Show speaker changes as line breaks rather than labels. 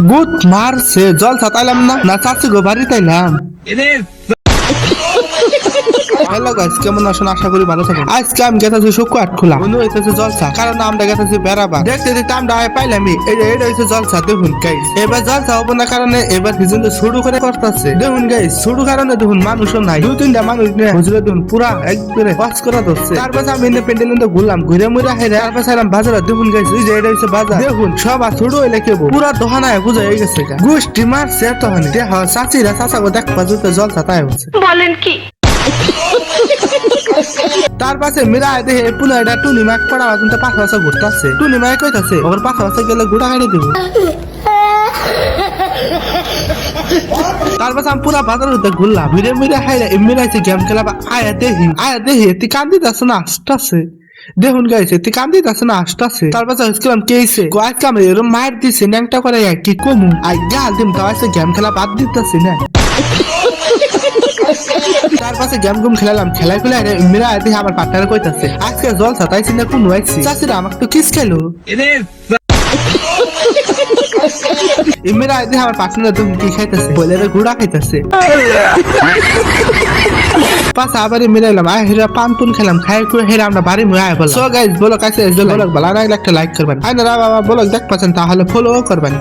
Good মারছে জল ছাতাইলাম না না চাচ্ছি গো বাড়ি তাইলাম। হ্যালো গাইস, কেমন আছেন? আশা করি ভালো থাকেন। আজকে আমি গেছি শুকু আট খোলা মনে হইতেছে জলসা, কারণ আমরা গেছি বেড়াবা দেখতে দেখতে আমরা পাইলামই এটা হচ্ছে জলসা। দেখুন গাইস, এবার জলসা হবো না কারণে এবার হিজন শুরু করে করতেছে। দেখুন গাইস, শুরু কারণে দেখুন মানুষও নাই, দুই তিনটা মানুষ নিয়ে হুজুরে দেখুন পুরা একবারে ওয়াচ করা ধরছে। তারপর আমি প্যান্ডেল ঘুরলাম, ঘুরে মুড়ে হেরে তারপর চাইলাম বাজারে। দেখুন গাইস, এই যে এটা হচ্ছে বাজার। দেখুন সবার শুরু হইলে কেবো পুরা দোহানায় বুঝা হয়ে গেছে গোষ্ঠী মারছে তখন চাচিরা চাচাকে দেখবা জলসা তাই হচ্ছে
বলেন কি।
তার পাশে মিরা দেখে পুনঃ এটা টুনি মাক পড়া কিন্তু পাখা বাসা ঘুরতেছে। টুনি মাই কইতাছে ওর পাখা বাসা গেলে গুড়া খাইয়ে দেবো। তার পাশে আমি পুরা বাজার হতে ঘুরলাম, ঘুরে মুড়ে হাইরা মিরাইছে গেম খেলাবা। আয়া দেখি তুই কান্দি যাচ্ছে না আসতেছে। দেখুন গাইছে তুই কান্দি যাচ্ছে না আসতেছে। তার পাশে হচ্ছিলাম কেছে আজকে আমি এরকম মায়ের দিছে ন্যাংটা করে কি কমু আই গাল দিম তাও আছে গেম খেলা বাদ দিতেছি না। তার পাশে গেম গুম খেলালাম, খেলাই মেরা দেখে আমার পার্টনার কইতাছে আজকে জল ছাতাইছি না কোন আইছি চাচিরা আমাকে তো কিস খেলো। মেরা দেখে আমার পার্টনার তুমি কি খাইতেছে বলে গুড়া খাইতেছে। পাশে আবার মিলাইলাম আয় হেরা পান পুন খেলাম, খাই করে হেরা আমরা বাড়ি মুয়ে আয় বললাম। সো গাইস বলো কাছে বলো ভালো লাগলে একটা লাইক করবেন, আয় না বাবা বলো দেখ পাচ্ছেন তাহলে ফলো করবেন।